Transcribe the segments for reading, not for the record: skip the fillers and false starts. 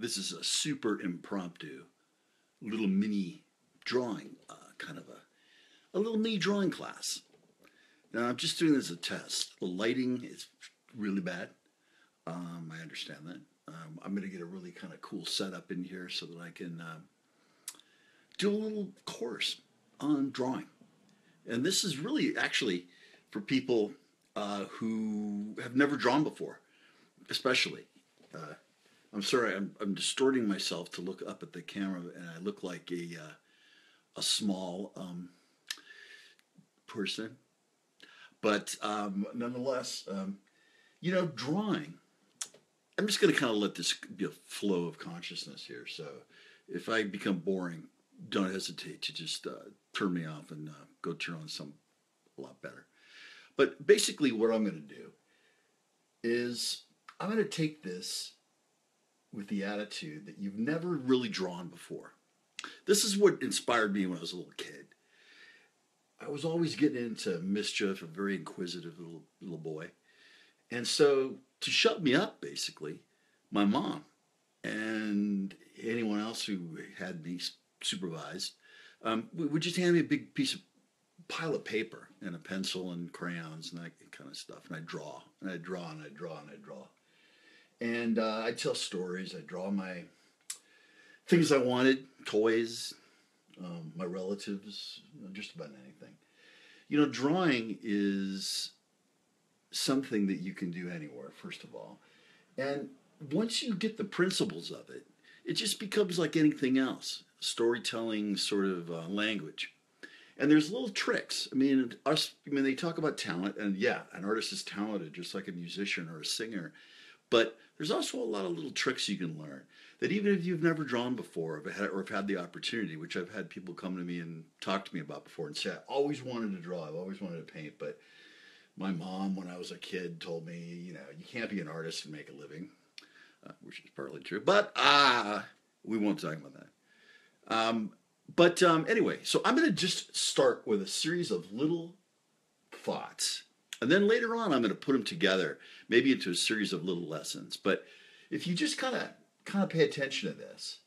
This is a super impromptu little mini drawing, kind of a little mini drawing class. Now I'm just doing this as a test. The lighting is really bad. I understand that. I'm going to get a really kind of cool setup in here so that I can do a little course on drawing. And this is really actually for people who have never drawn before, especially. I'm sorry, I'm distorting myself to look up at the camera, and I look like a small person. But nonetheless, drawing. I'm just going to kind of let this be a flow of consciousness here. So if I become boring, don't hesitate to just turn me off and go turn on some a lot better. But basically what I'm going to do is I'm going to take this with the attitude that you've never really drawn before. This is what inspired me when I was a little kid. I was always getting into mischief, a very inquisitive little boy. And so to shut me up, basically, my mom and anyone else who had me supervised would just hand me a big pile of paper and a pencil and crayons and that kind of stuff. And I'd draw, and I'd draw, and I'd draw, and I'd draw. And I'd tell stories. I'd draw my things I wanted, toys, my relatives, just about anything. Drawing is something that you can do anywhere, first of all. And once you get the principles of it, it just becomes like anything else, storytelling sort of language. And there's little tricks. They talk about talent, and yeah, an artist is talented just like a musician or a singer. But there's also a lot of little tricks you can learn that even if you've never drawn before or have had the opportunity, which I've had people come to me and talk to me about before and say, I always wanted to draw, I've always wanted to paint, but my mom, when I was a kid, told me, you can't be an artist and make a living, which is partly true, but we won't talk about that. Anyway, so I'm going to just start with a series of little thoughts. And then later on, I'm going to put them together, maybe into a series of little lessons. But if you just kind of pay attention to this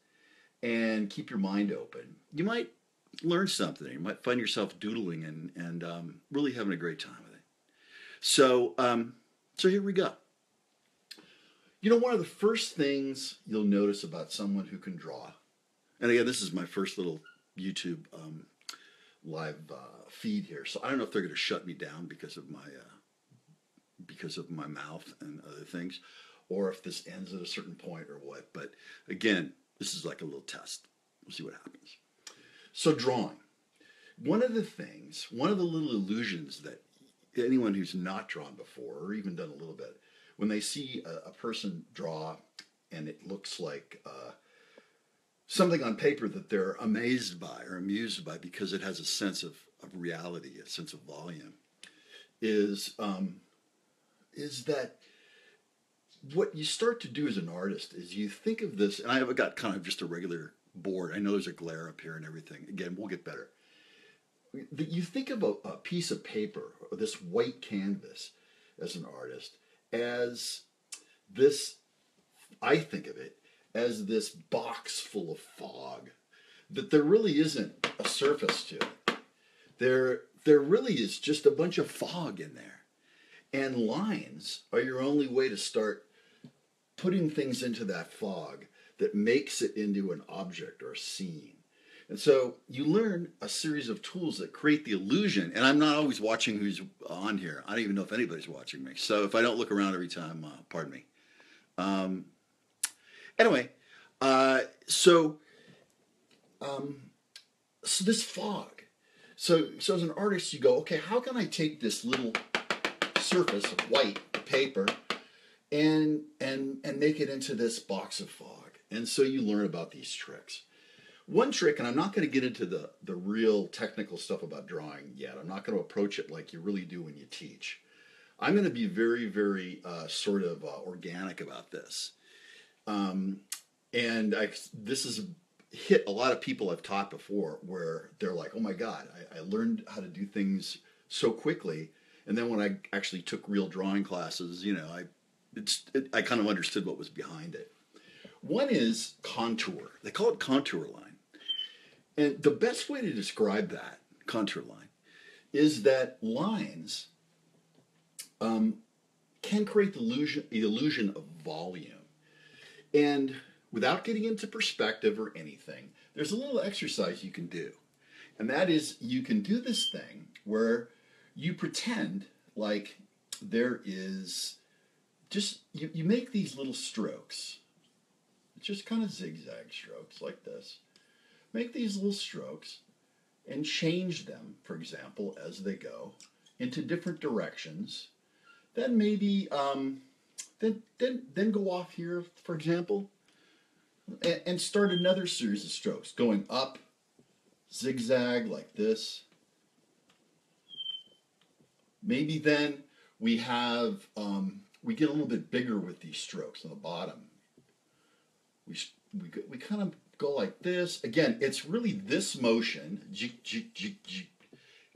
and keep your mind open, you might learn something. You might find yourself doodling and really having a great time with it. So here we go. One of the first things you'll notice about someone who can draw, and again, this is my first little YouTube live feed here, so I don't know if they're going to shut me down because of my mouth and other things, or if this ends at a certain point or what. But again, this is like a little test. We'll see what happens. So drawing. One of the little illusions that anyone who's not drawn before, or even done a little bit, when they see a person draw and it looks like something on paper that they're amazed by or amused by because it has a sense of reality, a sense of volume, is that what you start to do as an artist is you think of this, and I've got kind of just a regular board. I know there's a glare up here and everything. Again, we'll get better. You think of a piece of paper or this white canvas as an artist as this, I think of it as this box full of fog, that there really isn't a surface to it. There really is just a bunch of fog in there. And lines are your only way to start putting things into that fog that makes it into an object or a scene. And so you learn a series of tools that create the illusion, and I'm not always watching who's on here. I don't even know if anybody's watching me. So if I don't look around every time, pardon me. Anyway, so this fog. So as an artist, you go, okay, how can I take this little surface of white paper and make it into this box of fog? And so you learn about these tricks. One trick, and I'm not going to get into the real technical stuff about drawing yet. I'm not going to approach it like you really do when you teach. I'm going to be very, very sort of organic about this. This has hit a lot of people I've taught before where they're like, oh my God, I learned how to do things so quickly. And then when I actually took real drawing classes, I kind of understood what was behind it. One is contour. They call it contour line. And the best way to describe that contour line is that lines can create the illusion of volume. And without getting into perspective or anything, there's a little exercise you can do. And that is, you can do this thing where you pretend like there is just, you make these little strokes. It's just kind of zigzag strokes like this. Make these little strokes and change them, for example, as they go into different directions. Then maybe, then go off here, for example, and start another series of strokes, going up, zigzag like this. Maybe then we have, we get a little bit bigger with these strokes on the bottom. We kind of go like this. Again, it's really this motion,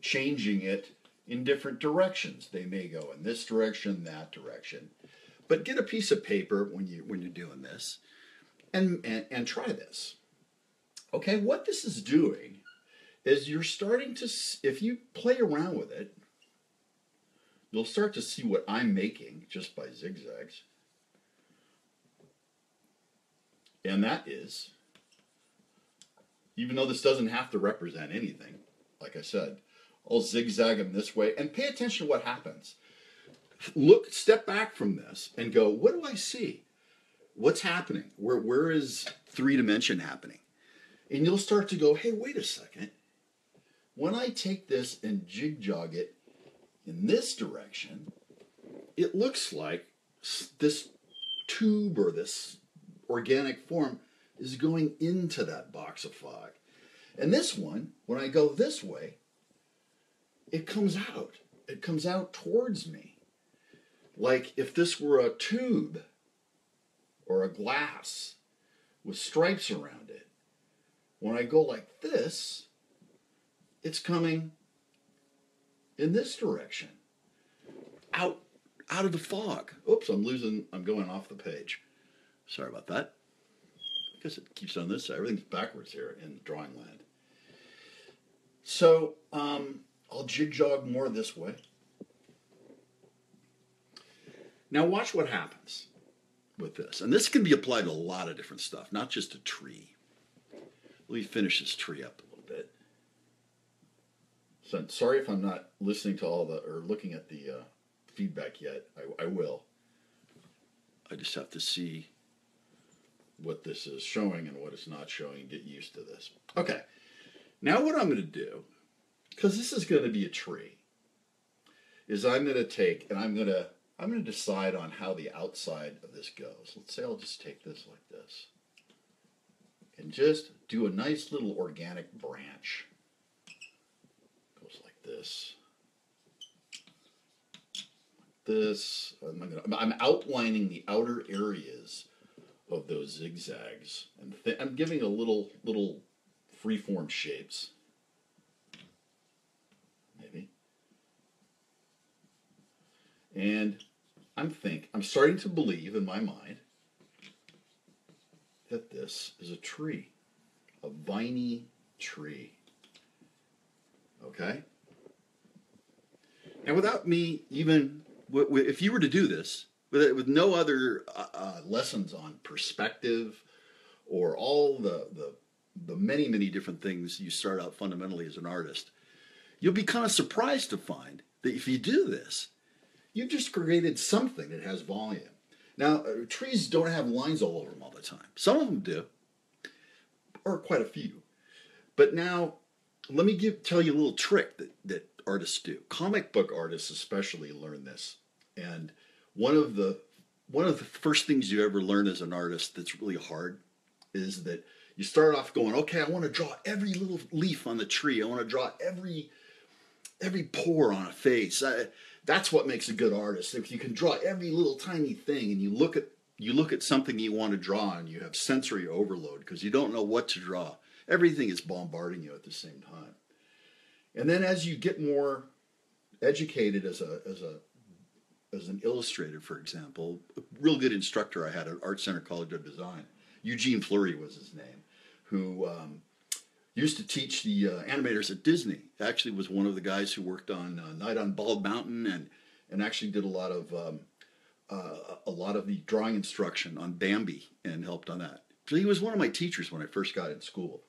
changing it in different directions. They may go in this direction, that direction. But get a piece of paper when you're doing this, and try this. Okay, what this is doing is you're starting to, if you play around with it, you'll start to see what I'm making just by zigzags. And that is, even though this doesn't have to represent anything, like I said, I'll zigzag them this way and pay attention to what happens. Look, step back from this and go, what do I see? What's happening? Where is 3-dimension happening? And you'll start to go, hey, wait a second. When I take this and jig-jog it in this direction, it looks like this tube or this organic form is going into that box of fog. And this one, when I go this way, it comes out. It comes out towards me. Like if this were a tube or a glass with stripes around it. When I go like this, it's coming in this direction. Out of the fog. Oops, I'm going off the page. Sorry about that. I guess it keeps on this side. Everything's backwards here in drawing land. So I'll jig-jog more this way. Now watch what happens with this. And this can be applied to a lot of different stuff, not just a tree. Let me finish this tree up a little bit. So I'm sorry if I'm not listening to or looking at the feedback yet. I will. I just have to see what this is showing and what it's not showing, get used to this. Okay, now what I'm going to do, because this is going to be a tree, is I'm going to take and I'm going to decide on how the outside of this goes. Let's say I'll just take this like this and just do a nice little organic branch. Goes like this. This. I'm outlining the outer areas of those zigzags, and I'm giving a little free-form shapes, maybe. And I'm starting to believe in my mind that this is a tree, a viney tree. Okay? Now, without me even, if you were to do this, with no other lessons on perspective or all the many different things you start out fundamentally as an artist, you'll be kind of surprised to find that if you do this, you've just created something that has volume. Now, trees don't have lines all over them all the time. Some of them do, or quite a few. But now, let me tell you a little trick that artists do. Comic book artists especially learn this. And one of the first things you ever learn as an artist that's really hard is that you start off going, okay, I want to draw every little leaf on the tree. I want to draw every pore on a face. That's what makes a good artist. If you can draw every little tiny thing, and you look at something you want to draw, and you have sensory overload because you don't know what to draw. Everything is bombarding you at the same time. And then as you get more educated as an illustrator, for example, a real good instructor I had at Art Center College of Design, Eugene Fleury was his name, who used to teach the animators at Disney. Actually was one of the guys who worked on Night on Bald Mountain, and actually did a lot of the drawing instruction on Bambi and helped on that. So he was one of my teachers when I first got in school.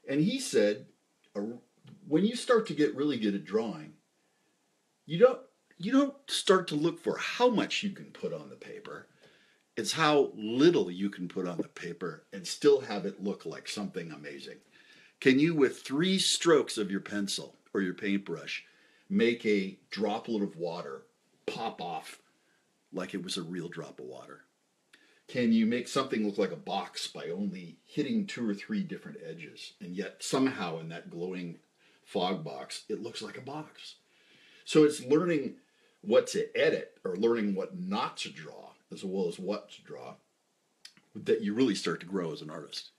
And he said, when you start to get really good at drawing, you don't start to look for how much you can put on the paper. It's how little you can put on the paper and still have it look like something amazing. Can you, with 3 strokes of your pencil or your paintbrush, make a droplet of water pop off like it was a real drop of water? Can you make something look like a box by only hitting 2 or 3 different edges, and yet somehow in that glowing fog box, it looks like a box? So it's learning what to edit, or learning what not to draw, as well as what to draw, that you really start to grow as an artist.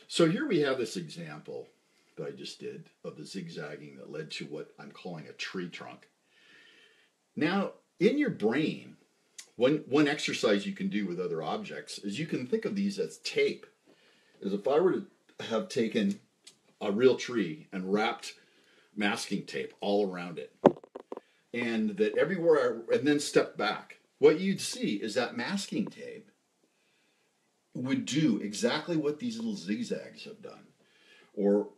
So here we have this example that I just did of the zigzagging that led to what I'm calling a tree trunk. Now, in your brain, one exercise you can do with other objects is you can think of these as tape. As if I were to have taken a real tree and wrapped masking tape all around it, and that everywhere and then step back, what you'd see is that masking tape would do exactly what these little zigzags have done, or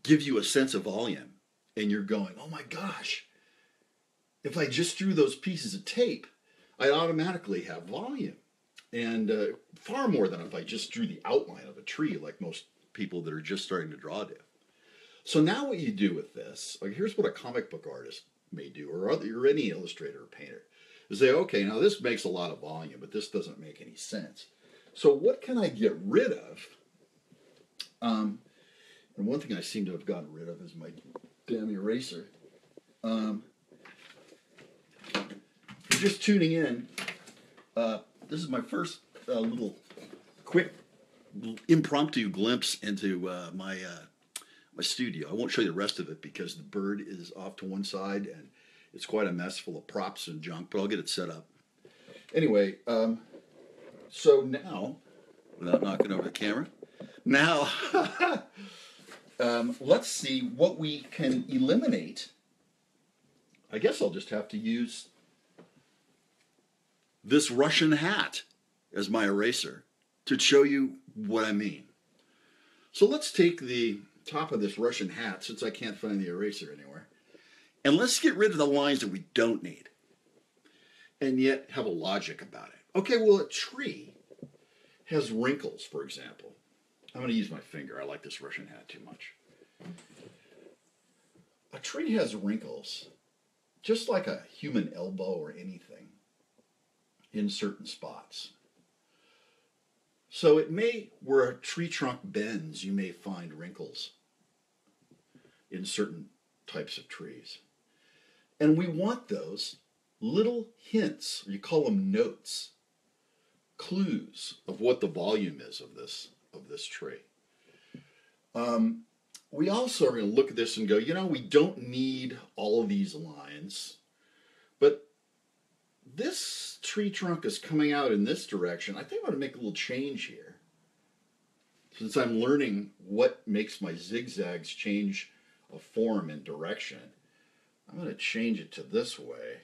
give you a sense of volume, and you're going, oh my gosh, if I just drew those pieces of tape, I'd automatically have volume, and far more than if I just drew the outline of a tree like most people that are just starting to draw do. So now what you do with this, like here's what a comic book artist may do, or any illustrator or painter, is say, okay, now this makes a lot of volume, but this doesn't make any sense. So what can I get rid of? And one thing I seem to have gotten rid of is my damn eraser. If you're just tuning in, this is my first little quick impromptu glimpse into my studio. I won't show you the rest of it because the bird is off to one side and it's quite a mess full of props and junk, but I'll get it set up. Anyway, so now, without knocking over the camera, now let's see what we can eliminate. I guess I'll just have to use this Russian hat as my eraser to show you what I mean. So let's take the top of this Russian hat, since I can't find the eraser anywhere, and let's get rid of the lines that we don't need, and yet have a logic about it. Okay, well, a tree has wrinkles, for example. I'm going to use my finger. I like this Russian hat too much. A tree has wrinkles, just like a human elbow or anything, in certain spots. So it may, where a tree trunk bends, you may find wrinkles in certain types of trees. And we want those little hints, you call them notes, clues of what the volume is of this tree. We also are going to look at this and go, you know, we don't need all of these lines, but this tree trunk is coming out in this direction. I think I'm going to make a little change here. Since I'm learning what makes my zigzags change of form and direction, I'm going to change it to this way.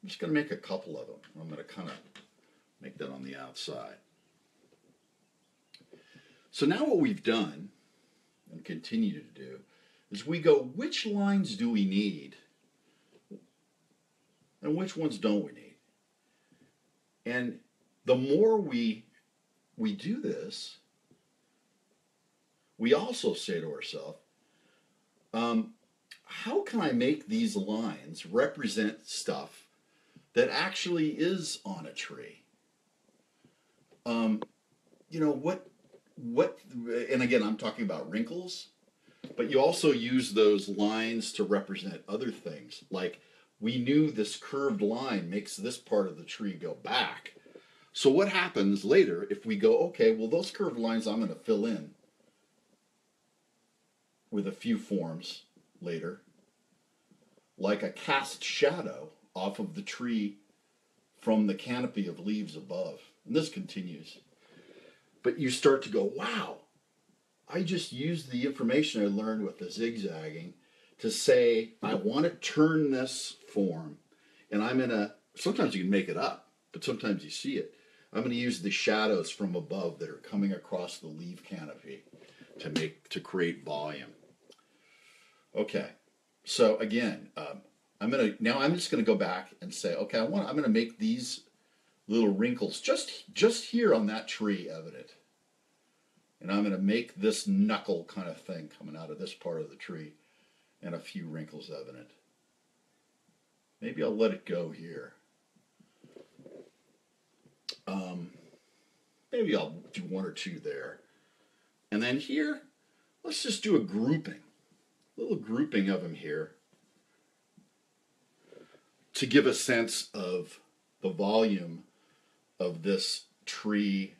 I'm just going to make a couple of them. I'm going to kind of make that on the outside. So now what we've done, and continue to do, is we go, which lines do we need? And which ones don't we need? And the more we do this, we also say to ourselves, how can I make these lines represent stuff that actually is on a tree? You know, what, and again, I'm talking about wrinkles, but you also use those lines to represent other things, like we knew this curved line makes this part of the tree go back. So what happens later if we go, okay, well, those curved lines I'm going to fill in with a few forms later, like a cast shadow off of the tree from the canopy of leaves above. And this continues. But you start to go, wow, I just used the information I learned with the zigzagging to say, I want to turn this form, and I'm going to, sometimes you can make it up, but sometimes you see it. I'm going to use the shadows from above that are coming across the leaf canopy to create volume. Okay, so again, I'm just going to go back and say, okay, I'm going to make these little wrinkles just here on that tree evident. And I'm going to make this knuckle kind of thing coming out of this part of the tree and a few wrinkles evident. Maybe I'll let it go here. Maybe I'll do one or two there. And then here, let's just do a grouping. A little grouping of them here to give a sense of the volume of this tree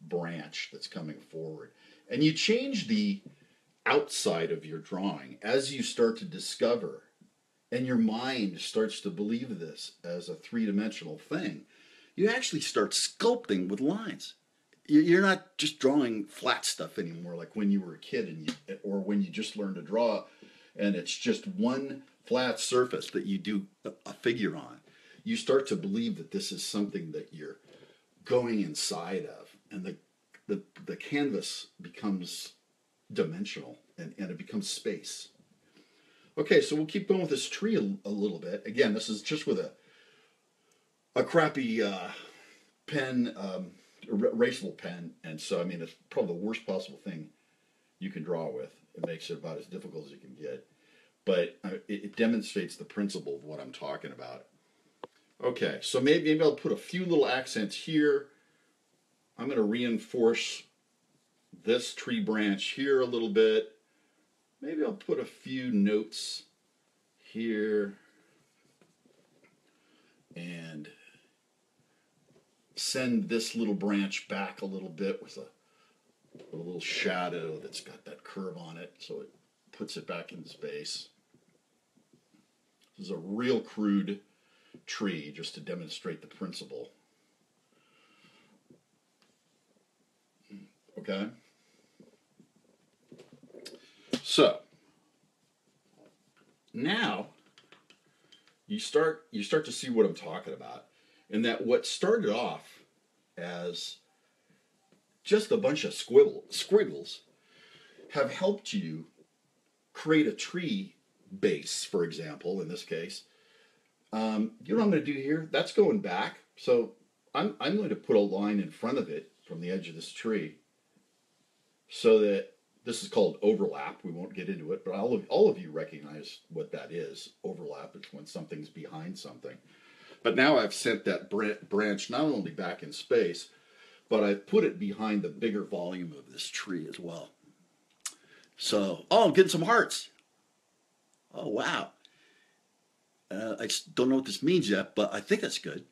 branch that's coming forward. And you change the outside of your drawing as you start to discover, and your mind starts to believe this as a three-dimensional thing. You actually start sculpting with lines. You're not just drawing flat stuff anymore like when you were a kid or when you just learned to draw and it's just one flat surface that you do a figure on. You start to believe that this is something that you're going inside of, and the canvas becomes dimensional and it becomes space. Okay, so we'll keep going with this tree a little bit. Again, this is just with a crappy pen, erasable pen, and so I mean it's probably the worst possible thing you can draw with. It makes it about as difficult as you can get, but it demonstrates the principle of what I'm talking about. Okay, so maybe I'll put a few little accents here. I'm going to reinforce this tree branch here a little bit. Maybe I'll put a few notes here and send this little branch back a little bit with a little shadow that's got that curve on it, so it puts it back into space. This is a real crude tree just to demonstrate the principle. Okay? So now you start to see what I'm talking about, and that what started off as just a bunch of squiggles have helped you create a tree base, for example, in this case. You know what I'm going to do here? That's going back. So I'm going to put a line in front of it from the edge of this tree so that this is called overlap. We won't get into it, but all of you recognize what that is. Overlap is when something's behind something. But now I've sent that branch not only back in space, but I've put it behind the bigger volume of this tree as well. So, oh, I'm getting some hearts. Oh, wow. I don't know what this means yet, but I think that's good.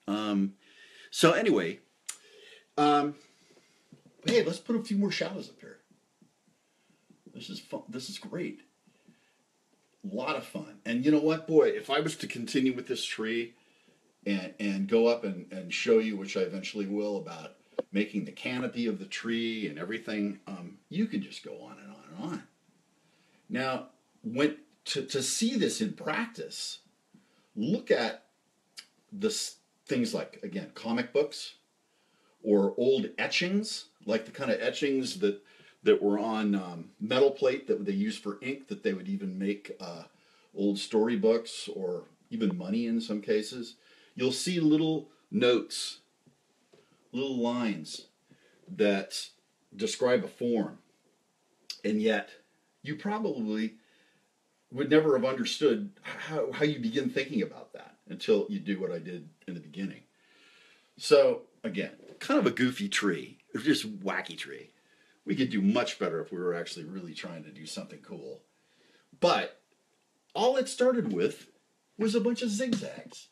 So anyway, hey, let's put a few more shadows up here. This is fun. This is great. A lot of fun. And you know what, boy, if I was to continue with this tree and go up and show you, which I eventually will, about making the canopy of the tree and everything, you can just go on and on and on. Now, to see this in practice, look at this things like, again, comic books or old etchings, like the kind of etchings that were on metal plate that they used for ink, that they would even make old storybooks or even money in some cases. You'll see little notes, little lines that describe a form, and yet you probably would never have understood how you begin thinking about that until you do what I did in the beginning. So, again, kind of a goofy tree, just wacky tree. We could do much better if we were actually really trying to do something cool. But all it started with was a bunch of zigzags.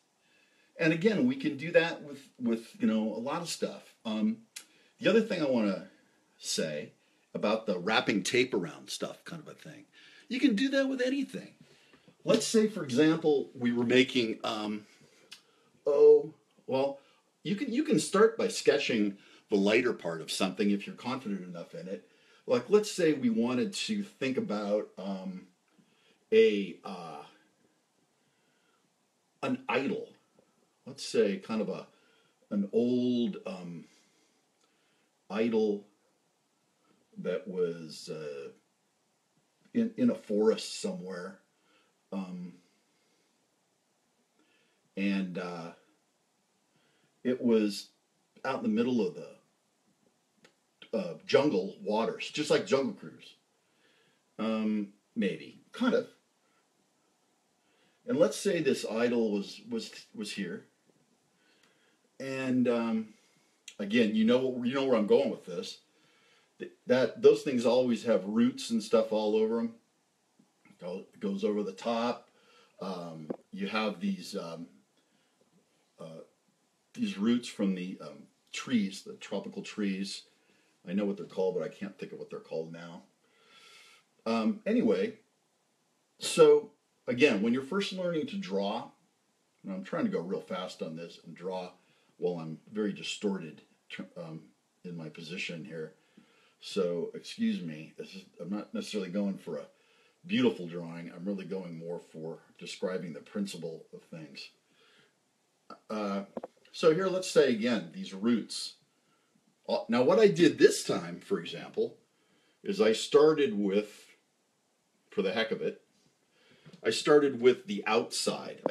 And again, we can do that with a lot of stuff. The other thing I want to say about the wrapping tape around stuff kind of a thing, you can do that with anything. Let's say, for example, we were making, you can start by sketching the lighter part of something if you're confident enough in it. Like, let's say we wanted to think about an idol. Let's say kind of an old idol that was in a forest somewhere, and it was out in the middle of the jungle waters, just like Jungle Cruise. Maybe, kind of. And let's say this idol was here, and again, you know where I'm going with this. That those things always have roots and stuff all over them. It goes over the top. You have these roots from the trees, the tropical trees. I know what they're called, but I can't think of what they're called now. Anyway, so again, when you're first learning to draw, and I'm trying to go real fast on this and draw while I'm very distorted in my position here. So excuse me, I'm not necessarily going for a beautiful drawing. I'm really going more for describing the principle of things. So here, let's say again, these roots. Now what I did this time, for example, is I started with, for the heck of it, I started with the outside.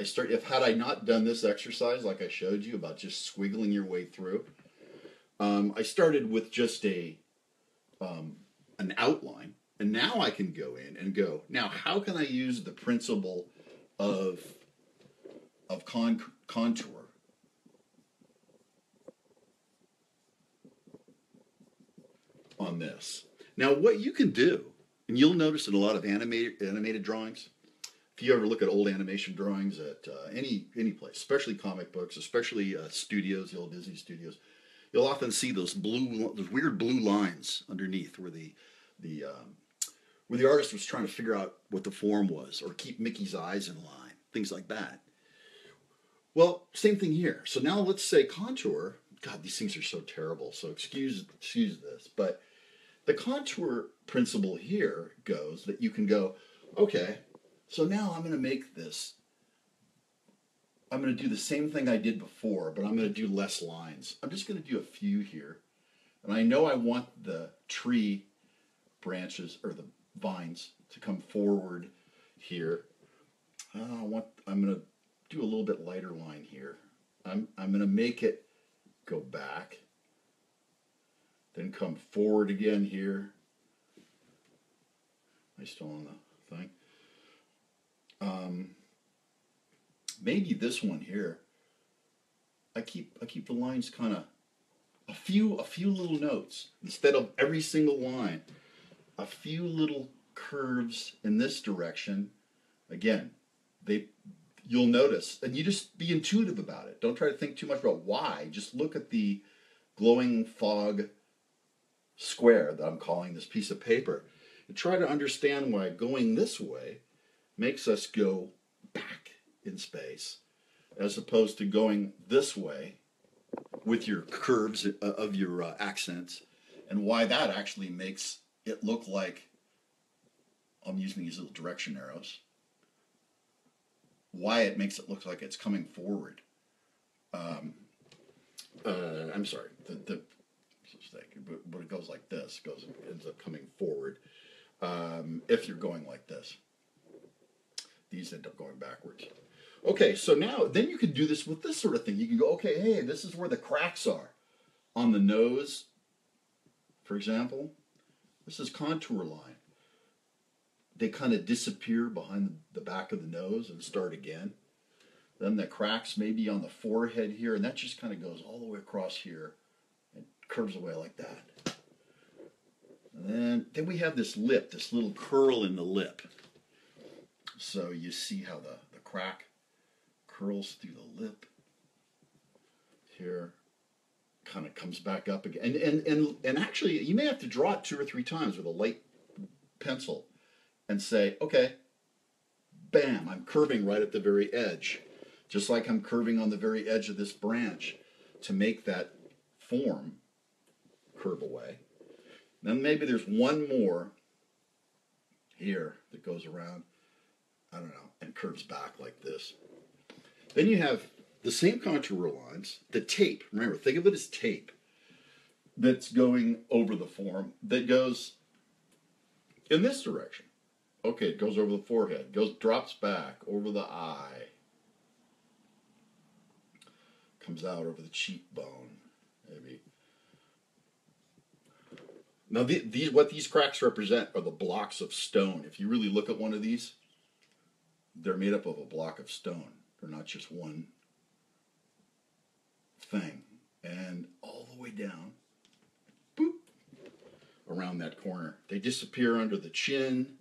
Had I not done this exercise like I showed you about just squiggling your way through, I started with just an outline, and now I can go in and go, now how can I use the principle of contour? On this. Now what you can do, and you'll notice in a lot of animated drawings, if you ever look at old animation drawings at any place, especially comic books, especially studios, the old Disney studios, you'll often see those weird blue lines underneath where the artist was trying to figure out what the form was, or keep Mickey's eyes in line, things like that. Well, same thing here. So now let's say contour. God, these things are so terrible, so excuse this, but the contour principle here goes that you can go, okay, so now I'm going to make this, I'm going to do the same thing I did before, but I'm going to do less lines. I'm just going to do a few here, and I know I want the tree branches, or the vines, to come forward here. I'm going to do a little bit lighter line here. I'm going to make it go back, then come forward again here. Am I still on the thing? Maybe this one here. I keep the lines kind of a few little notes instead of every single line. A few little curves in this direction. Again, you'll notice, and you just be intuitive about it. Don't try to think too much about why. Just look at the glowing fog square that I'm calling this piece of paper, and try to understand why going this way makes us go back in space, as opposed to going this way with your curves of your accents, and why that actually makes it look like, I'm using these little direction arrows, why it makes it look like it's coming forward. I'm sorry, but it goes like this, ends up coming forward. If you're going like this, these end up going backwards. Okay, so now, then you can do this with this sort of thing. You can go, okay, hey, this is where the cracks are. On the nose, for example, this is contour line. They kind of disappear behind the back of the nose and start again. Then the cracks maybe on the forehead here, and that just kind of goes all the way across here and curves away like that. And then we have this lip, this little curl in the lip. So you see how the crack curls through the lip here, kind of comes back up again. And actually, you may have to draw it 2 or 3 times with a light pencil and say, okay, bam, I'm curving right at the very edge. Just like I'm curving on the very edge of this branch. to make that form curve away. Then maybe there's one more here that goes around, I don't know, and curves back like this. Then you have the same contour lines, the tape. Remember, think of it as tape that's going over the form that goes in this direction. Okay, it goes over the forehead, drops back over the eye, comes out over the cheekbone, maybe. Now, what these cracks represent are the blocks of stone. If you really look at one of these, they're made up of a block of stone. They're not just one thing. And all the way down, boop, around that corner. They disappear under the chin,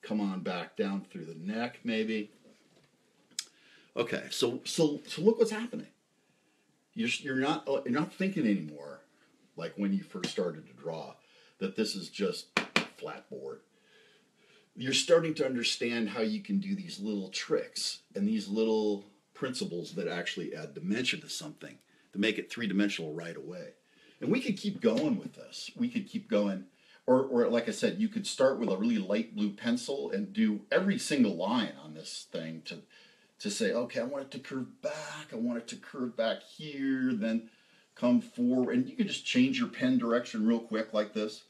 come on back down through the neck, maybe. Okay, so look what's happening. You're not thinking anymore, like when you first started to draw, that this is just flat board. You're starting to understand how you can do these little tricks and these little principles that actually add dimension to something to make it three-dimensional right away. And we could keep going with this. We could keep going. Or like I said, you could start with a really light blue pencil and do every single line on this thing to say, okay, I want it to curve back. I want it to curve back here, then come forward. And you can just change your pen direction real quick like this.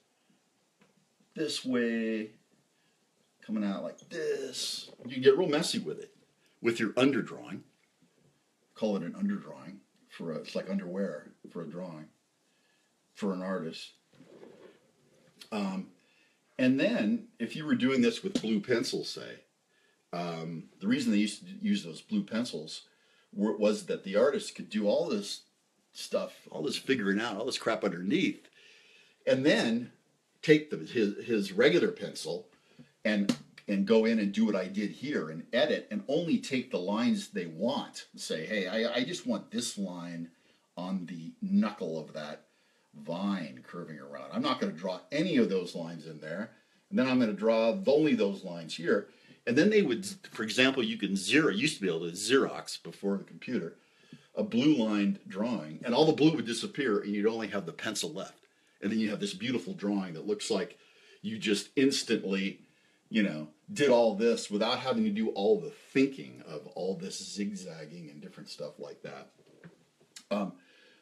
This way, coming out like this. You can get real messy with it, with your underdrawing. Call it an underdrawing. It's like underwear for a drawing, for an artist. And then, if you were doing this with blue pencils, say, the reason they used to use those blue pencils was that the artist could do all this stuff, all this figuring out, all this crap underneath, and then take his regular pencil and go in and do what I did here and edit and only take the lines they want and say, hey, I just want this line on the knuckle of that vine curving around. I'm not going to draw any of those lines in there. And then I'm going to draw only those lines here. And then they would, for example, you used to be able to Xerox before the computer, a blue lined drawing, and all the blue would disappear and you'd only have the pencil left. And then you have this beautiful drawing that looks like you just instantly, did all this without having to do all the thinking of all this zigzagging and different stuff like that.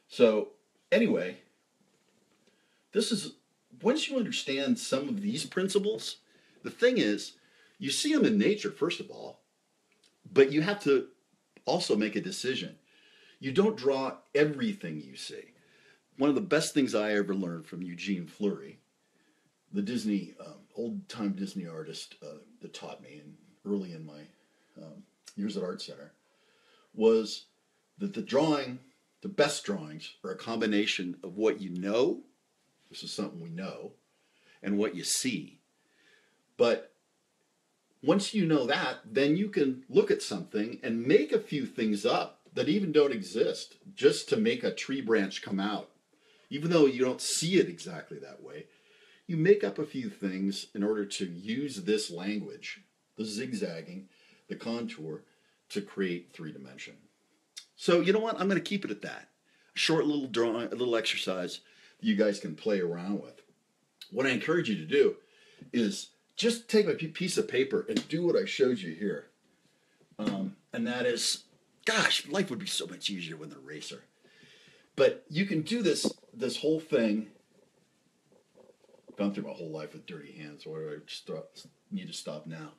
So anyway, once you understand some of these principles, the thing is, you see them in nature, first of all, but you have to also make a decision. You don't draw everything you see. One of the best things I ever learned from Eugene Fleury, the Disney, old-time Disney artist that taught me early in my years at Art Center, was that the best drawings are a combination of what you know, this is something we know, and what you see. But once you know that, then you can look at something and make a few things up that even don't exist, just to make a tree branch come out. Even though you don't see it exactly that way, you make up a few things in order to use this language, the zigzagging, the contour, to create three-dimension. So you know what? I'm going to keep it at that. A short little drawing, a little exercise you guys can play around with. What I encourage you to do is just take a piece of paper and do what I showed you here. And that is, gosh, life would be so much easier with an eraser. But you can do this whole thing. I've gone through my whole life with dirty hands, or I just need to stop now.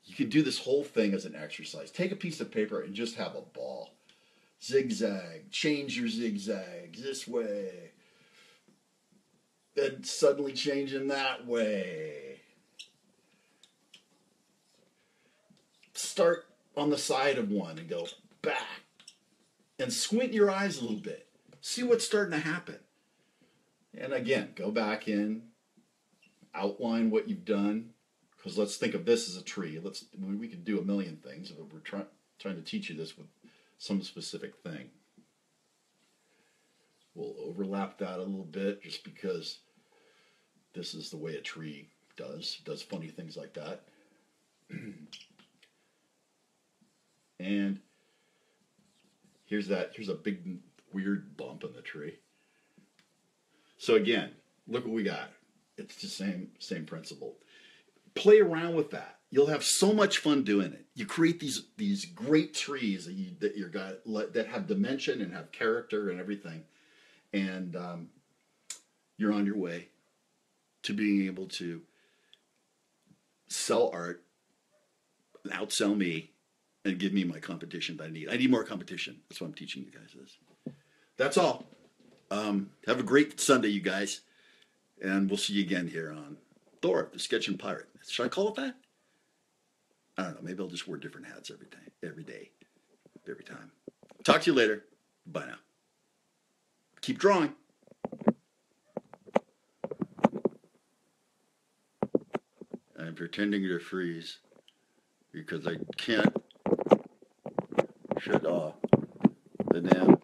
You can do this whole thing as an exercise. Take a piece of paper and just have a ball. Zigzag, change your zigzags this way. Then suddenly changing that way. Start on the side of one and go back. And squint your eyes a little bit. See what's starting to happen. And again, go back in, outline what you've done. Because let's think of this as a tree. We could do a million things, but we're trying to teach you this with some specific thing. We'll overlap that a little bit just because this is the way a tree does funny things like that. And here's a big weird bump in the tree. So again, look what we got. It's the same principle. Play around with that. You'll have so much fun doing it. You create these great trees that have dimension and have character and everything, and you're on your way to being able to sell art, outsell me, and give me my competition that I need. I need more competition. That's what I'm teaching you guys this. That's all. Have a great Sunday, you guys, and we'll see you again here on Thor, the Sketching Pirate. Should I call it that? I don't know. Maybe I'll just wear different hats every time. Talk to you later. Bye now. Keep drawing. I'm pretending to freeze because I can't shut off the damn